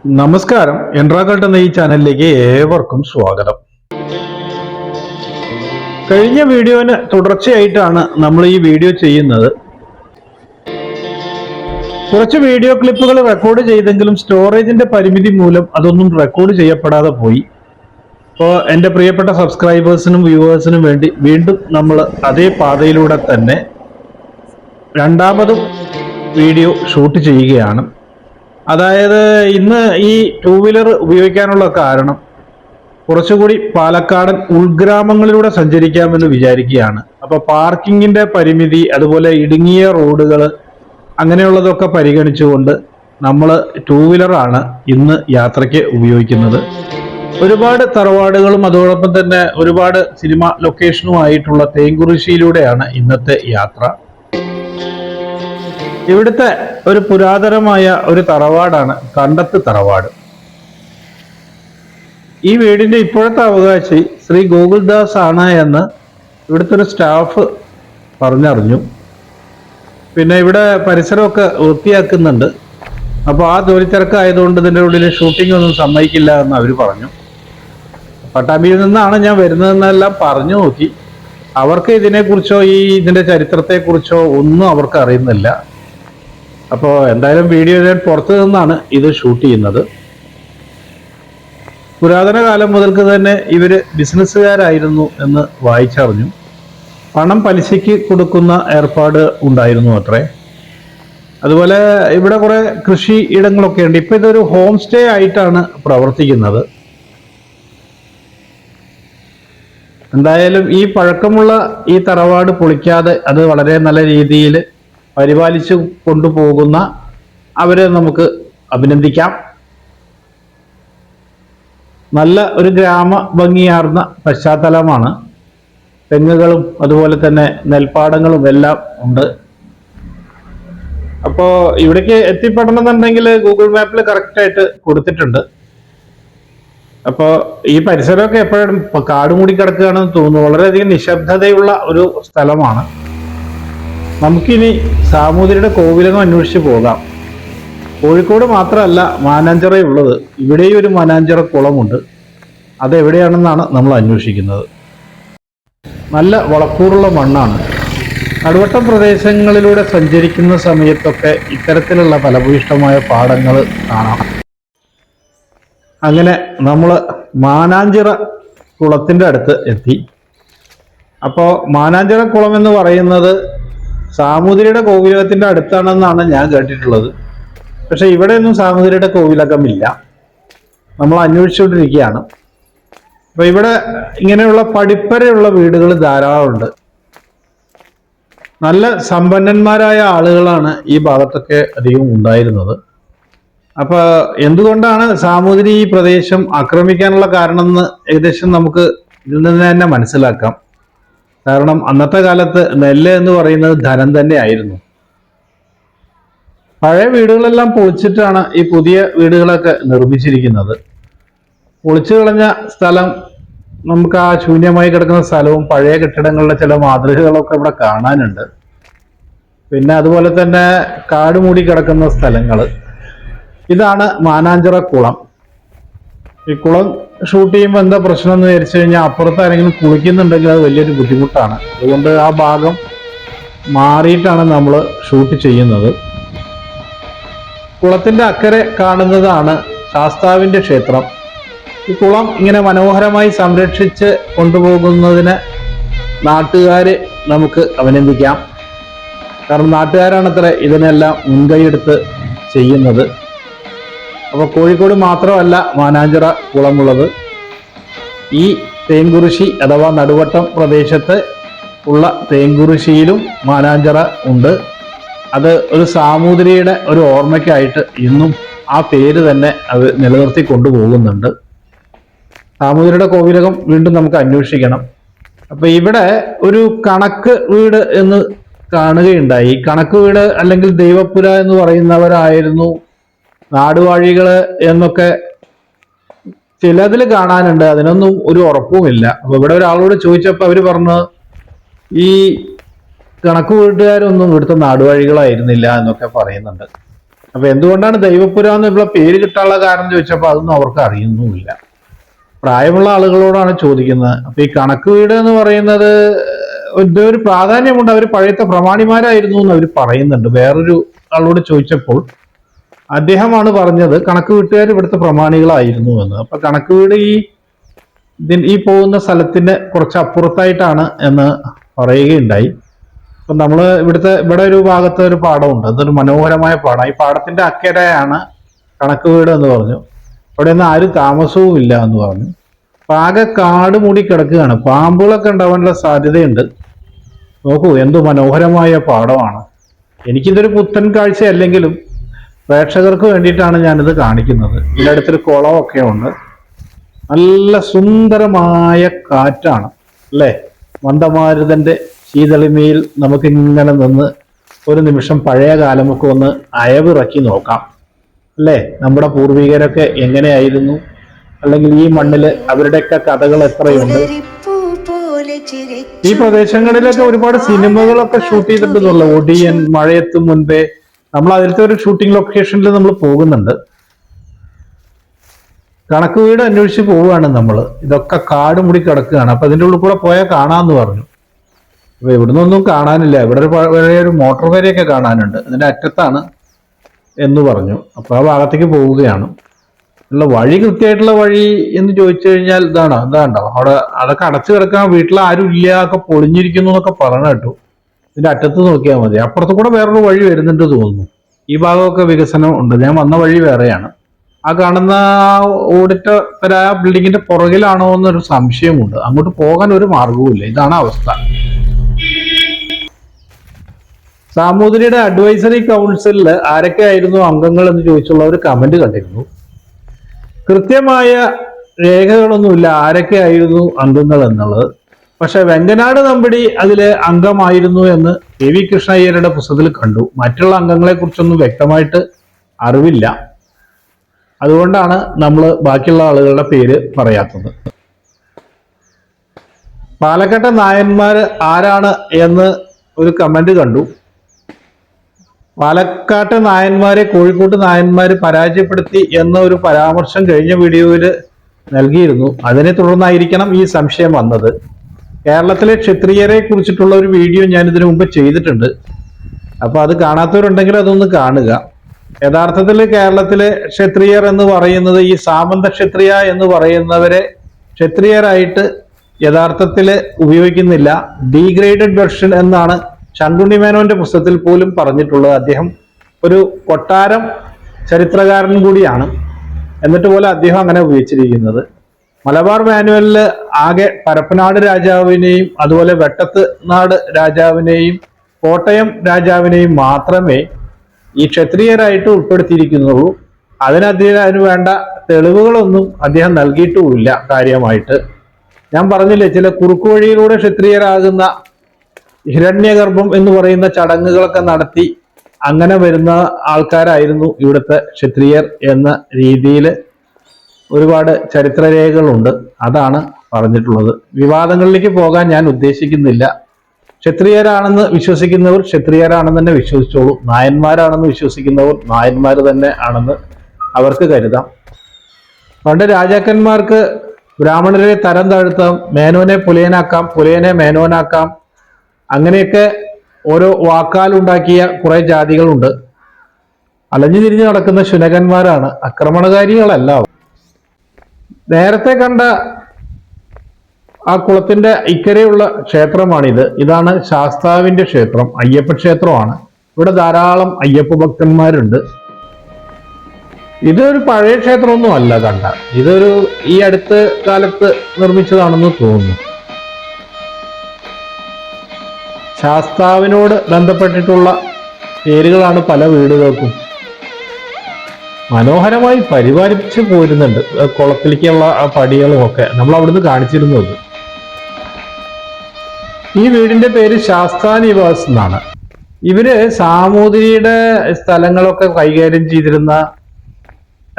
നമസ്കാരം. എൻട്രാക്കൾട്ട് എന്ന ഈ ചാനലിലേക്ക് ഏവർക്കും സ്വാഗതം. കഴിഞ്ഞ വീഡിയോന് തുടർച്ചയായിട്ടാണ് നമ്മൾ ഈ വീഡിയോ ചെയ്യുന്നത്. കുറച്ച് വീഡിയോ ക്ലിപ്പുകൾ റെക്കോർഡ് ചെയ്തെങ്കിലും സ്റ്റോറേജിന്റെ പരിമിതി മൂലം അതൊന്നും റെക്കോർഡ് ചെയ്യപ്പെടാതെ പോയി. അപ്പോൾ എൻ്റെ പ്രിയപ്പെട്ട സബ്സ്ക്രൈബേഴ്സിനും വ്യൂവേഴ്സിനും വേണ്ടി വീണ്ടും നമ്മൾ അതേ പാതയിലൂടെ തന്നെ രണ്ടാമതും വീഡിയോ ഷൂട്ട് ചെയ്യുകയാണ്. അതായത് ഇന്ന് ഈ ടൂ വീലർ ഉപയോഗിക്കാനുള്ള കാരണം കുറച്ചുകൂടി പാലക്കാടൻ ഉൾഗ്രാമങ്ങളിലൂടെ സഞ്ചരിക്കാമെന്ന് വിചാരിക്കുകയാണ്. അപ്പോൾ പാർക്കിങ്ങിന്റെ പരിമിതി, അതുപോലെ ഇടുങ്ങിയ റോഡുകൾ, അങ്ങനെയുള്ളതൊക്കെ പരിഗണിച്ചുകൊണ്ട് നമ്മൾ ടൂ വീലറാണ് ഇന്ന് യാത്രയ്ക്ക് ഉപയോഗിക്കുന്നത്. ഒരുപാട് തറവാടുകളും അതോടൊപ്പം തന്നെ ഒരുപാട് സിനിമ ലൊക്കേഷനുമായിട്ടുള്ള തേങ്കുറിശ്ശിയിലൂടെയാണ് ഇന്നത്തെ യാത്ര. ഇവിടുത്തെ ഒരു പുരാതനമായ ഒരു തറവാടാണ് കണ്ടത്ത് തറവാട്. ഈ വീടിന്റെ ഇപ്പോഴത്തെ അവകാശി ശ്രീ ഗോകുൽദാസ് ആണ് എന്ന് ഇവിടുത്തെ ഒരു സ്റ്റാഫ് പറഞ്ഞറിഞ്ഞു. പിന്നെ ഇവിടെ പരിസരമൊക്കെ വൃത്തിയാക്കുന്നുണ്ട്. അപ്പോൾ ആ ജോലിത്തിരക്കായതുകൊണ്ട് ഇതിൻ്റെ ഉള്ളിൽ ഷൂട്ടിംഗ് ഒന്നും സമ്മതിക്കില്ല എന്ന് അവർ പറഞ്ഞു. പട്ടാമ്പിയിൽ നിന്നാണ് ഞാൻ വരുന്നതെന്നെല്ലാം പറഞ്ഞു നോക്കി. അവർക്ക് ഇതിനെക്കുറിച്ചോ ഇതിൻ്റെ ചരിത്രത്തെക്കുറിച്ചോ ഒന്നും അവർക്ക് അറിയുന്നില്ല. അപ്പോൾ എന്തായാലും വീഡിയോ ഞാൻ പുറത്തു നിന്നാണ് ഇത് ഷൂട്ട് ചെയ്യുന്നത്. പുരാതന കാലം മുതൽക്ക് തന്നെ ഇവർ ബിസിനസ്സുകാരായിരുന്നു എന്ന് വായിച്ചറിഞ്ഞു. പണം പലിശയ്ക്ക് കൊടുക്കുന്ന ഏർപ്പാട് ഉണ്ടായിരുന്നു അത്രേ. അതുപോലെ ഇവിടെ കുറെ കൃഷി ഇടങ്ങളൊക്കെ ഉണ്ട്. ഇപ്പം ഇതൊരു ഹോം സ്റ്റേ ആയിട്ടാണ് പ്രവർത്തിക്കുന്നത്. എന്തായാലും ഈ പഴക്കമുള്ള ഈ തറവാട് പൊളിക്കാതെ അത് വളരെ നല്ല രീതിയിൽ പരിപാലിച്ചു കൊണ്ടുപോകുന്ന അവരെ നമുക്ക് അഭിനന്ദിക്കാം. നല്ല ഒരു ഗ്രാമ ഭംഗിയാർന്ന പശ്ചാത്തലമാണ്. തെങ്ങുകളും അതുപോലെ തന്നെ നെൽപ്പാടങ്ങളും എല്ലാം ഉണ്ട്. അപ്പോൾ ഇവിടേക്ക് എത്തിപ്പെടണമെന്നുണ്ടെങ്കിൽ ഗൂഗിൾ മാപ്പിൽ കറക്റ്റായിട്ട് കൊടുത്തിട്ടുണ്ട്. അപ്പോൾ ഈ പരിസരമൊക്കെ എപ്പോഴും കാട് മൂടി കിടക്കുകയാണെന്ന് തോന്നുന്നു. വളരെയധികം നിശബ്ദതയുള്ള ഒരു സ്ഥലമാണ്. നമുക്കിനി സാമൂതിരിയുടെ കോവിലകം അന്വേഷിച്ച് പോകാം. കോഴിക്കോട് മാത്രമല്ല മാനാഞ്ചിറയുള്ളത്. ഇവിടെയും ഒരു മാനാഞ്ചിറ കുളമുണ്ട്. അതെവിടെയാണെന്നാണ് നമ്മൾ അന്വേഷിക്കുന്നത്. നല്ല വളക്കൂറുള്ള മണ്ണാണ്. നടുവട്ടം പ്രദേശങ്ങളിലൂടെ സഞ്ചരിക്കുന്ന സമയത്തൊക്കെ ഇത്തരത്തിലുള്ള ഫലഭൂയിഷ്ടമായ പാടങ്ങൾ കാണാം. അങ്ങനെ നമ്മൾ മാനാഞ്ചിറ കുളത്തിൻ്റെ അടുത്ത് എത്തി. അപ്പോൾ മാനാഞ്ചിറ കുളം എന്ന് പറയുന്നത് സാമൂതിരിയുടെ കോവിലകത്തിന്റെ അടുത്താണെന്നാണ് ഞാൻ കേട്ടിട്ടുള്ളത്. പക്ഷെ ഇവിടെയൊന്നും സാമൂതിരിയുടെ കോവിലകമില്ല. നമ്മൾ അന്വേഷിച്ചുകൊണ്ടിരിക്കുകയാണ്. അപ്പൊ ഇവിടെ ഇങ്ങനെയുള്ള പടിപ്പരയുള്ള വീടുകൾ ധാരാളമുണ്ട്. നല്ല സമ്പന്നന്മാരായ ആളുകളാണ് ഈ ഭാഗത്തൊക്കെ അധികം ഉണ്ടായിരുന്നത്. അപ്പൊ എന്തുകൊണ്ടാണ് സാമൂതിരി ഈ പ്രദേശം ആക്രമിക്കാനുള്ള കാരണം എന്ന് ഏകദേശം നമുക്ക് ഇതിൽ നിന്ന് തന്നെ മനസ്സിലാക്കാം. കാരണം അന്നത്തെ കാലത്ത് നെല്ല് എന്ന് പറയുന്നത് ധനം തന്നെ ആയിരുന്നു. പഴയ വീടുകളെല്ലാം പൊളിച്ചിട്ടാണ് ഈ പുതിയ വീടുകളൊക്കെ നിർമ്മിച്ചിരിക്കുന്നത്. പൊളിച്ചു കളഞ്ഞ സ്ഥലം, നമുക്ക് ആ ശൂന്യമായി കിടക്കുന്ന സ്ഥലവും പഴയ കെട്ടിടങ്ങളുടെ ചില മാതൃകകളൊക്കെ ഇവിടെ കാണാനുണ്ട്. പിന്നെ അതുപോലെ തന്നെ കാട് മൂടി കിടക്കുന്ന സ്ഥലങ്ങൾ. ഇതാണ് മാനാഞ്ചിറ കുളം. ഈ കുളം ഷൂട്ട് ചെയ്യുമ്പോൾ എന്താ പ്രശ്നം എന്ന് വിചാരിച്ചു കഴിഞ്ഞാൽ അപ്പുറത്ത് ആരെങ്കിലും കുളിക്കുന്നുണ്ടെങ്കിൽ അത് വലിയൊരു ബുദ്ധിമുട്ടാണ്. അതുകൊണ്ട് ആ ഭാഗം മാറിയിട്ടാണ് നമ്മൾ ഷൂട്ട് ചെയ്യുന്നത്. കുളത്തിൻ്റെ അക്കരെ കാണുന്നതാണ് ശാസ്താവിൻ്റെ ക്ഷേത്രം. ഈ കുളം ഇങ്ങനെ മനോഹരമായി സംരക്ഷിച്ച് കൊണ്ടുപോകുന്നതിന് നാട്ടുകാരെ നമുക്ക് അഭിനന്ദിക്കാം. കാരണം നാട്ടുകാരാണത്ര ഇതിനെല്ലാം മുൻകൈയെടുത്ത് ചെയ്യുന്നത്. അപ്പോൾ കോഴിക്കോട് മാത്രമല്ല മാനാഞ്ചിറ കുളമുള്ളത്. ഈ തേങ്കുറിശ്ശി അഥവാ നടുവട്ടം പ്രദേശത്ത് ഉള്ള തേങ്കുറിശ്ശിയിലും മാനാഞ്ചിറ ഉണ്ട്. അത് ഒരു സാമൂതിരിയുടെ ഒരു ഓർമ്മയ്ക്കായിട്ട് ഇന്നും ആ പേര് തന്നെ അത് നിലനിർത്തി കൊണ്ടുപോകുന്നുണ്ട്. സാമൂതിരിയുടെ കോവിലകം വീണ്ടും നമുക്ക് അന്വേഷിക്കണം. അപ്പൊ ഇവിടെ ഒരു കണക്ക് വീട് എന്ന് കാണുകയുണ്ടായി. കണക്ക് വീട് അല്ലെങ്കിൽ ദൈവപ്പുര എന്ന് പറയുന്നവരായിരുന്നു നാടുവാഴികള് എന്നൊക്കെ ചിലതിൽ കാണാനുണ്ട്. അതിനൊന്നും ഒരു ഉറപ്പുമില്ല. അപ്പൊ ഇവിടെ ഒരാളോട് ചോദിച്ചപ്പോൾ അവര് പറഞ്ഞു ഈ കണക്ക് വീട്ടുകാരൊന്നും ഇവിടുത്തെ നാടുവാഴികളായിരുന്നില്ല എന്നൊക്കെ പറയുന്നുണ്ട്. അപ്പൊ എന്തുകൊണ്ടാണ് ദൈവപുര എന്നുള്ള പേര് കിട്ടാനുള്ള കാരണം ചോദിച്ചപ്പോൾ അതൊന്നും അവർക്ക് അറിയുന്നുമില്ല. പ്രായമുള്ള ആളുകളോടാണ് ചോദിക്കുന്നത്. അപ്പൊ ഈ കണക്ക് വീട് എന്ന് പറയുന്നത് ഒരു പ്രാധാന്യമുണ്ട്. അവർ പഴയത്തെ പ്രമാണിമാരായിരുന്നു എന്ന് അവർ പറയുന്നുണ്ട്. വേറൊരു ആളോട് ചോദിച്ചപ്പോൾ അദ്ദേഹമാണ് പറഞ്ഞത് കണക്ക് വീട്ടുകാർ ഇവിടുത്തെ പ്രമാണികളായിരുന്നു എന്ന്. അപ്പൊ കണക്ക് വീട് ഈ പോകുന്ന സ്ഥലത്തിന് കുറച്ച് അപ്പുറത്തായിട്ടാണ് എന്ന് പറയുകയുണ്ടായി. അപ്പൊ ഇവിടെ ഒരു ഭാഗത്ത് ഒരു പാടമുണ്ട്, അതൊരു മനോഹരമായ പാടം. ഈ പാടത്തിന്റെ അക്കരയാണ് കണക്ക് വീട് എന്ന് പറഞ്ഞു. അവിടെ ഒന്നും ആരും താമസവും ഇല്ല എന്ന് പറഞ്ഞു. അപ്പൊ ആകെ കാട് മൂടി കിടക്കുകയാണ്, പാമ്പുകളൊക്കെ ഉണ്ടാവാനുള്ള സാധ്യതയുണ്ട്. നോക്കൂ, എന്തു മനോഹരമായ പാടമാണ്. എനിക്കിതൊരു പുത്തൻ കാഴ്ച അല്ലെങ്കിലും പ്രേക്ഷകർക്ക് വേണ്ടിയിട്ടാണ് ഞാനിത് കാണിക്കുന്നത്. ഇതിൻ്റെ അടുത്തൊരു കുളമൊക്കെ ഉണ്ട്, നല്ല സുന്ദരമായ കാറ്റാണ് അല്ലേ. മന്ദമാരുതന്റെ ശീതളിമയിൽ നമുക്ക് ഇങ്ങനെ നിന്ന് ഒരു നിമിഷം പഴയ കാലമൊക്കെ ഒന്ന് അയവിറക്കി നോക്കാം അല്ലേ. നമ്മുടെ പൂർവികരൊക്കെ എങ്ങനെയായിരുന്നു, അല്ലെങ്കിൽ ഈ മണ്ണില് അവരുടെയൊക്കെ കഥകൾ എത്രയുണ്ട്. ഈ പ്രദേശങ്ങളിലൊക്കെ ഒരുപാട് സിനിമകളൊക്കെ ഷൂട്ട് ചെയ്തിട്ടുണ്ടല്ലോ. ഒടിയൻ, മഴയത്ത് മുൻപേ, നമ്മൾ അതിലത്തെ ഒരു ഷൂട്ടിംഗ് ലൊക്കേഷനിൽ നമ്മൾ പോകുന്നുണ്ട്. കണക്ക് വീട് അന്വേഷിച്ച് പോവുകയാണ് നമ്മൾ. ഇതൊക്കെ കാട് മുടി കിടക്കുകയാണ്. അപ്പൊ അതിൻ്റെ ഉള്ളിൽ കൂടെ പോയാൽ കാണാമെന്ന് പറഞ്ഞു. അപ്പൊ ഇവിടുന്നൊന്നും കാണാനില്ല. ഇവിടെ ഒരു മോട്ടോർ വരെയൊക്കെ കാണാനുണ്ട്, അതിന്റെ അറ്റത്താണ് എന്ന് പറഞ്ഞു. അപ്പൊ ആ ഭാഗത്തേക്ക് പോവുകയാണ്. ഉള്ള വഴി കൃത്യമായിട്ടുള്ള വഴി എന്ന് ചോദിച്ചു കഴിഞ്ഞാൽ ഇതാണ്ടോ അവിടെ അതൊക്കെ അടച്ചു കിടക്കാൻ, വീട്ടിൽ ആരും ഇല്ല, ഒക്കെ പൊളിഞ്ഞിരിക്കുന്നു എന്നൊക്കെ പറഞ്ഞു കേട്ടു. ഇതിന്റെ അറ്റത്ത് നോക്കിയാൽ മതി. അപ്പുറത്ത് കൂടെ വേറൊരു വഴി വരുന്നുണ്ട് തോന്നുന്നു. ഈ ഭാഗമൊക്കെ വികസനം ഉണ്ട്. ഞാൻ വന്ന വഴി വേറെയാണ്. ആ കാണുന്ന ഓഡിറ്റോറിയ ബിൽഡിങ്ങിന്റെ പുറകിലാണോ എന്നൊരു സംശയമുണ്ട്. അങ്ങോട്ട് പോകാൻ ഒരു മാർഗവുമില്ല. ഇതാണ് അവസ്ഥ. സാമൂതിരിയുടെ അഡ്വൈസറി കൗൺസിലിൽ ആരൊക്കെ ആയിരുന്നു അംഗങ്ങൾ എന്ന് ചോദിച്ചുള്ള ഒരു കമന്റ് കണ്ടിരുന്നു. കൃത്യമായ രേഖകളൊന്നുമില്ല ആരൊക്കെ ആയിരുന്നു അംഗങ്ങൾ എന്നുള്ളത്. പക്ഷെ വെങ്കനാട് നമ്പിടി അതില് അംഗമായിരുന്നു എന്ന് കെ വി കൃഷ്ണയ്യരുടെ പുസ്തകത്തിൽ കണ്ടു. മറ്റുള്ള അംഗങ്ങളെ കുറിച്ചൊന്നും വ്യക്തമായിട്ട് അറിവില്ല. അതുകൊണ്ടാണ് നമ്മൾ ബാക്കിയുള്ള ആളുകളുടെ പേര് പറയാത്തത്. പാലക്കാട്ടെ നായന്മാര് ആരാണ് എന്ന് ഒരു കമന്റ് കണ്ടു. പാലക്കാട്ടെ നായന്മാരെ കോഴിക്കോട്ട് നായന്മാര് പരാജയപ്പെടുത്തി എന്ന ഒരു പരാമർശം കഴിഞ്ഞ വീഡിയോയിൽ നൽകിയിരുന്നു. അതിനെ തുടർന്നായിരിക്കണം ഈ സംശയം വന്നത്. കേരളത്തിലെ ക്ഷത്രിയരെ കുറിച്ചിട്ടുള്ള ഒരു വീഡിയോ ഞാൻ ഇതിനു മുമ്പ് ചെയ്തിട്ടുണ്ട്. അപ്പൊ അത് കാണാത്തവരുണ്ടെങ്കിൽ അതൊന്ന് കാണുക. യഥാർത്ഥത്തിൽ കേരളത്തിലെ ക്ഷത്രിയർ എന്ന് പറയുന്നത് ഈ സാമന്ത ക്ഷത്രിയ എന്ന് പറയുന്നവരെ ക്ഷത്രിയരായിട്ട് യഥാർത്ഥത്തിൽ ഉപയോഗിക്കുന്നില്ല. ഡീഗ്രേഡഡ് വെർഷൻ എന്നാണ് ശങ്കുണ്ണി മേനോന്റെ പുസ്തകത്തിൽ പോലും പറഞ്ഞിട്ടുള്ളത്. അദ്ദേഹം ഒരു കൊട്ടാരം ചരിത്രകാരൻ കൂടിയാണ്. എന്നിട്ട് പോലെ അദ്ദേഹം അങ്ങനെ ഉപയോഗിച്ചിരിക്കുന്നത്. മലബാർ മാനുവലിൽ ആകെ പരപ്പനാട് രാജാവിനെയും അതുപോലെ വെട്ടത്ത് നാട് രാജാവിനെയും കോട്ടയം രാജാവിനെയും മാത്രമേ ഈ ക്ഷത്രിയരായിട്ട് ഉൾപ്പെടുത്തിയിരിക്കുന്നുള്ളൂ. അതിന് വേണ്ട തെളിവുകളൊന്നും അദ്ദേഹം നൽകിയിട്ടുമില്ല കാര്യമായിട്ട്. ഞാൻ പറഞ്ഞില്ലേ, ചില കുറുക്കുവഴിയിലൂടെ ക്ഷത്രിയരാകുന്ന ഹിരണ്യഗർഭം എന്ന് പറയുന്ന ചടങ്ങുകളൊക്കെ നടത്തി അങ്ങനെ വരുന്ന ആൾക്കാരായിരുന്നു ഇവിടുത്തെ ക്ഷത്രിയർ എന്ന രീതിയിൽ ഒരുപാട് ചരിത്രരേഖകളുണ്ട്. അതാണ് പറഞ്ഞിട്ടുള്ളത്. വിവാദങ്ങളിലേക്ക് പോകാൻ ഞാൻ ഉദ്ദേശിക്കുന്നില്ല. ക്ഷത്രിയരാണെന്ന് വിശ്വസിക്കുന്നവർ ക്ഷത്രിയരാണെന്ന് തന്നെ വിശ്വസിച്ചോളൂ. നായന്മാരാണെന്ന് വിശ്വസിക്കുന്നവർ നായന്മാർ തന്നെ ആണെന്ന് അവർക്ക് കരുതാം. പണ്ട് രാജാക്കന്മാർക്ക് ബ്രാഹ്മണരെ തരം താഴ്ത്താം, മേനോനെ പുലയനാക്കാം, പുലയനെ മേനോനാക്കാം, അങ്ങനെയൊക്കെ ഓരോ വാക്കാലുണ്ടാക്കിയ കുറെ ജാതികളുണ്ട്. അലഞ്ഞു തിരിഞ്ഞു നടക്കുന്ന ശുനകന്മാരാണ്, ആക്രമണകാരികളല്ല. നേരത്തെ കണ്ട ആ കുളത്തിന്റെ ഇക്കരെയുള്ള ക്ഷേത്രമാണിത്. ഇതാണ് ശാസ്താവിന്റെ ക്ഷേത്രം, അയ്യപ്പ ക്ഷേത്രമാണ്. ഇവിടെ ധാരാളം അയ്യപ്പ ഭക്തന്മാരുണ്ട്. ഇതൊരു പഴയ ക്ഷേത്രമൊന്നും അല്ല കണ്ട, ഇതൊരു ഈ അടുത്ത കാലത്ത് നിർമ്മിച്ചതാണെന്ന് തോന്നുന്നു. ശാസ്താവിനോട് ബന്ധപ്പെട്ടിട്ടുള്ള പേരുകളാണ് പല വീടുകൾക്കും. മനോഹരമായി പരിപാലിച്ച് പോരുന്നുണ്ട്. കുളത്തിലേക്കുള്ള ആ പടികളും ഒക്കെ നമ്മൾ അവിടുന്ന് കാണിച്ചിരുന്നത്. ഈ വീടിന്റെ പേര് ശാസ്താ നിവാസ് എന്നാണ്. ഇവര് സാമൂതിരിയുടെ സ്ഥലങ്ങളൊക്കെ കൈകാര്യം ചെയ്തിരുന്ന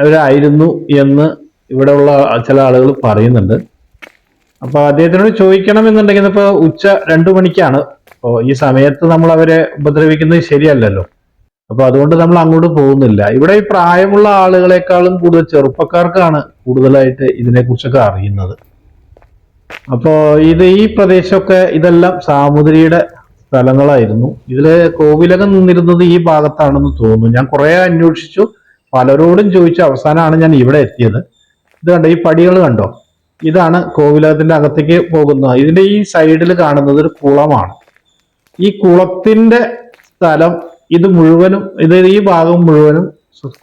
അവരായിരുന്നു എന്ന് ഇവിടെയുള്ള ചില ആളുകൾ പറയുന്നുണ്ട്. അപ്പൊ അദ്ദേഹത്തിനോട് ചോദിക്കണം എന്നുണ്ടെങ്കിൽ ഇപ്പൊ ഉച്ച 2 മണിക്കാണ്. അപ്പോ ഈ സമയത്ത് നമ്മൾ അവരെ ഉപദ്രവിക്കുന്നത് ശരിയല്ലല്ലോ. അപ്പൊ അതുകൊണ്ട് നമ്മൾ അങ്ങോട്ട് പോകുന്നില്ല. ഇവിടെ ഈ പ്രായമുള്ള ആളുകളെക്കാളും കൂടുതൽ ചെറുപ്പക്കാർക്കാണ് കൂടുതലായിട്ട് ഇതിനെക്കുറിച്ചൊക്കെ അറിയുന്നത്. അപ്പോ ഈ പ്രദേശമൊക്കെ ഇതെല്ലാം സാമൂതിരിയുടെ സ്ഥലങ്ങളായിരുന്നു. ഇതില് കോവിലകം നിന്നിരുന്നത് ഈ ഭാഗത്താണെന്ന് തോന്നുന്നു. ഞാൻ കുറെ അന്വേഷിച്ചു, പലരോടും ചോദിച്ചു, അവസാനമാണ് ഞാൻ ഇവിടെ എത്തിയത്. ഇത് കണ്ടോ, ഈ പടികൾ കണ്ടോ, ഇതാണ് കോവിലകത്തിന്റെ അകത്തേക്ക് പോകുന്നത്. ഇതിന്റെ ഈ സൈഡിൽ കാണുന്നത് ഒരു കുളമാണ്. ഈ കുളത്തിന്റെ സ്ഥലം ഇത് മുഴുവനും, ഈ ഭാഗം മുഴുവനും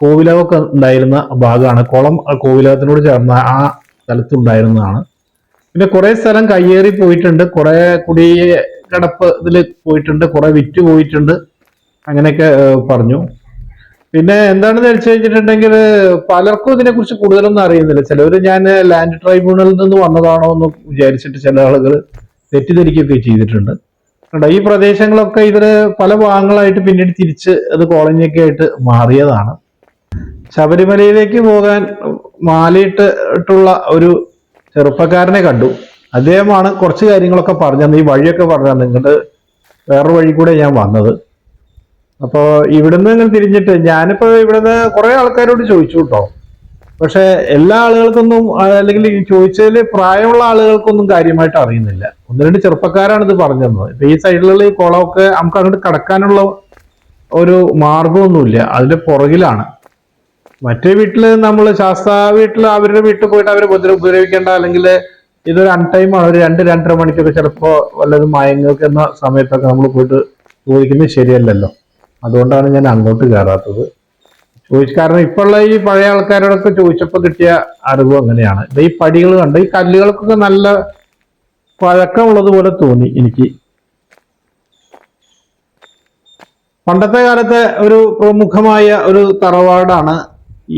കോവിലകമൊക്കെ ഉണ്ടായിരുന്ന ഭാഗമാണ്. കുളം കോവിലകത്തിനോട് ചേർന്ന ആ സ്ഥലത്തുണ്ടായിരുന്നതാണ്. പിന്നെ കുറെ സ്ഥലം കയ്യേറി പോയിട്ടുണ്ട്, കുറെ കുടികിടപ്പ് ഇതിൽ പോയിട്ടുണ്ട്, കുറെ വിറ്റ് പോയിട്ടുണ്ട്, അങ്ങനെയൊക്കെ പറഞ്ഞു. പിന്നെ എന്താണെന്ന് വെച്ച് കഴിഞ്ഞിട്ടുണ്ടെങ്കിൽ പലർക്കും ഇതിനെക്കുറിച്ച് കൂടുതലൊന്നും അറിയുന്നില്ല. ചിലവർ ഞാൻ ലാൻഡ് ട്രൈബ്യൂണലിൽ നിന്ന് വന്നതാണോ എന്ന് വിചാരിച്ചിട്ട് ചില ആളുകൾ തെറ്റിദ്ധരിക്കുകയൊക്കെ ചെയ്തിട്ടുണ്ട്. കണ്ടോ, ഈ പ്രദേശങ്ങളൊക്കെ ഇതിന് പല ഭാഗങ്ങളായിട്ട് പിന്നീട് തിരിച്ച് അത് കോളനിയൊക്കെ ആയിട്ട് മാറിയതാണ്. ശബരിമലയിലേക്ക് പോകാൻ മാലയിട്ടുള്ള ഒരു ചെറുപ്പക്കാരനെ കണ്ടു. അദ്ദേഹമാണ് കുറച്ച് കാര്യങ്ങളൊക്കെ പറഞ്ഞത്, ഈ വഴിയൊക്കെ പറഞ്ഞത്. നിങ്ങളുടെ വേറൊരു വഴി കൂടെ ഞാൻ വന്നത്. അപ്പോ ഇവിടുന്ന് ഇങ്ങനെ തിരിഞ്ഞിട്ട് ഞാനിപ്പോ ഇവിടുന്ന് കുറെ ആൾക്കാരോട് ചോദിച്ചു കേട്ടോ. പക്ഷെ എല്ലാ ആളുകൾക്കൊന്നും, അല്ലെങ്കിൽ ചോദിച്ചതിൽ പ്രായമുള്ള ആളുകൾക്കൊന്നും കാര്യമായിട്ട് അറിയുന്നില്ല. ഒന്ന് രണ്ട് ചെറുപ്പക്കാരാണ് ഇത് പറഞ്ഞു തന്നത്. ഇപ്പൊ ഈ സൈഡിലുള്ള ഈ കുളമൊക്കെ നമുക്ക് അങ്ങോട്ട് കടക്കാനുള്ള ഒരു മാർഗമൊന്നുമില്ല, അതിന്റെ പുറകിലാണ്. മറ്റേ വീട്ടില് നമ്മൾ ശാസ്ത്ര വീട്ടിൽ അവരുടെ വീട്ടിൽ പോയിട്ട് അവരെ ഉപദ്രവിക്കേണ്ട, അല്ലെങ്കിൽ ഇതൊരു അൺടൈമാണ്. ഒരു 2-2.5 മണിക്കൊക്കെ ചിലപ്പോ വല്ലതും മയങ്ങുന്ന സമയത്തൊക്കെ നമ്മൾ പോയിട്ട് ചോദിക്കുന്നത് ശരിയല്ലല്ലോ. അതുകൊണ്ടാണ് ഞാൻ അങ്ങോട്ട് കയറാത്തത്. കാരണം ഇപ്പോഴുള്ള ഈ പഴയ ആൾക്കാരോടൊക്കെ ചോദിച്ചപ്പോൾ കിട്ടിയ അറിവ് അങ്ങനെയാണ്. ഈ പടികൾ കണ്ട്, ഈ കല്ലുകൾക്കൊക്കെ നല്ല പഴക്കമുള്ളത് പോലെ തോന്നി എനിക്ക്. പണ്ടത്തെ കാലത്തെ ഒരു പ്രമുഖമായ ഒരു തറവാടാണ്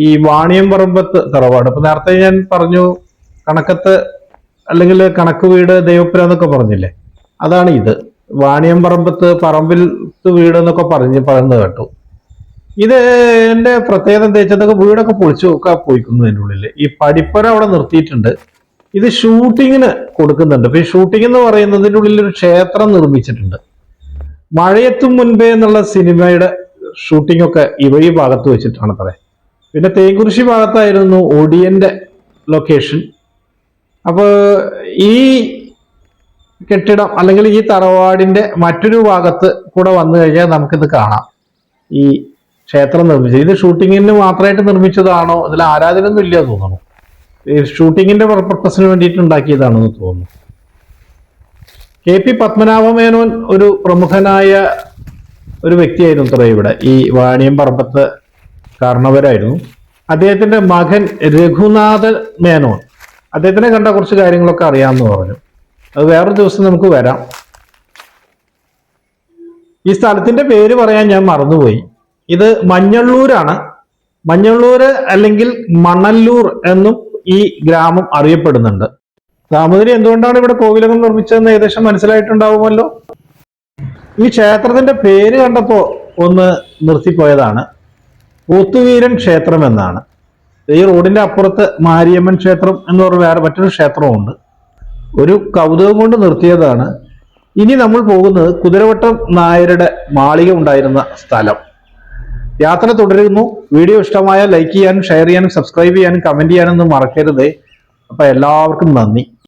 ഈ വാണിയംപറമ്പത്ത് തറവാട്. അപ്പൊ നേരത്തെ ഞാൻ പറഞ്ഞു കണക്കത്ത്, അല്ലെങ്കിൽ കണക്ക് വീട് ദൈവപ്പുര എന്നൊക്കെ പറഞ്ഞില്ലേ, അതാണ് ഇത്. വാണിയംപറമ്പത്ത് പറമ്പിലത്ത് വീട് എന്നൊക്കെ പറയുന്നത് കേട്ടു. ഇത് എന്റെ പ്രത്യേകത എന്താ വെച്ചാൽ വീടൊക്കെ പൊളിച്ചു ഒക്കെ പോയിക്കുന്നു. അതിൻ്റെ ഉള്ളിൽ ഈ പടിപ്പുര അവിടെ നിർത്തിയിട്ടുണ്ട്. ഇത് ഷൂട്ടിങ്ങിന് കൊടുക്കുന്നുണ്ട്. അപ്പൊ ഈ ഷൂട്ടിംഗ് എന്ന് പറയുന്നതിൻ്റെ ഉള്ളിൽ ഒരു ക്ഷേത്രം നിർമ്മിച്ചിട്ടുണ്ട്. മഴയെത്തും മുൻപേ എന്നുള്ള സിനിമയുടെ ഷൂട്ടിംഗ് ഒക്കെ ഈ ഭാഗത്ത് വെച്ചിട്ടാണ് അത്രേ. പിന്നെ തേങ്കുറിശി ഭാഗത്തായിരുന്നു ഒടിയന്റെ ലൊക്കേഷൻ. അപ്പൊ ഈ കെട്ടിടം അല്ലെങ്കിൽ ഈ തറവാടിന്റെ മറ്റൊരു ഭാഗത്ത് കൂടെ വന്നു കഴിഞ്ഞാൽ നമുക്കിത് കാണാം. ഈ ക്ഷേത്രം നിർമ്മിച്ചത് ഇത് ഷൂട്ടിങ്ങിന് മാത്രമായിട്ട് നിർമ്മിച്ചതാണോ, ഇതിൽ ആരാധനയൊന്നും ഇല്ല തോന്നുന്നു. ഈ ഷൂട്ടിങ്ങിന്റെ പർപ്പസിന് വേണ്ടിയിട്ട് ഉണ്ടാക്കിയതാണെന്ന് തോന്നുന്നു. KP പത്മനാഭമേനോൻ ഒരു പ്രമുഖനായ ഒരു വ്യക്തിയായിരുന്നു അത്ര ഇവിടെ, ഈ വാണിയംപറമ്പത്ത് കാരണവരായിരുന്നു. അദ്ദേഹത്തിന്റെ മകൻ രഘുനാഥൻ മേനോൻ, അദ്ദേഹത്തിനെ കണ്ട കുറച്ച് കാര്യങ്ങളൊക്കെ അറിയാമെന്ന് പറഞ്ഞു. അത് വേറൊരു ദിവസം നമുക്ക് വരാം. ഈ സ്ഥലത്തിന്റെ പേര് പറയാൻ ഞാൻ മറന്നുപോയി. ഇത് മഞ്ഞള്ളൂരാണ്. മഞ്ഞള്ളൂര് അല്ലെങ്കിൽ മണല്ലൂർ എന്നും ഈ ഗ്രാമം അറിയപ്പെടുന്നുണ്ട്. സാമൂതിരി എന്തുകൊണ്ടാണ് ഇവിടെ കോവിലകം നിർമ്മിച്ചതെന്ന് ഏകദേശം മനസ്സിലായിട്ടുണ്ടാവുമല്ലോ. ഈ ക്ഷേത്രത്തിന്റെ പേര് കണ്ടപ്പോ ഒന്ന് നിർത്തിപ്പോയതാണ്. പോത്തുവീരൻ ക്ഷേത്രം എന്നാണ്. ഈ റോഡിന്റെ അപ്പുറത്ത് മാരിയമ്മൻ ക്ഷേത്രം എന്ന് പറഞ്ഞ വേറെ മറ്റൊരു ക്ഷേത്രമുണ്ട്. ഒരു കൗതുകം കൊണ്ട് നിർത്തിയതാണ്. ഇനി നമ്മൾ പോകുന്നത് കുതിരവട്ടം നായരുടെ മാളിക ഉണ്ടായിരുന്ന സ്ഥലം. യാത്ര തുടരുന്നു. വീഡിയോ ഇഷ്ടമായാൽ ലൈക്ക് ചെയ്യാനും ഷെയർ ചെയ്യാനും സബ്സ്ക്രൈബ് ചെയ്യാനും കമന്റ് ചെയ്യാനൊന്നും മറക്കരുത്. അപ്പൊ എല്ലാവർക്കും നന്ദി.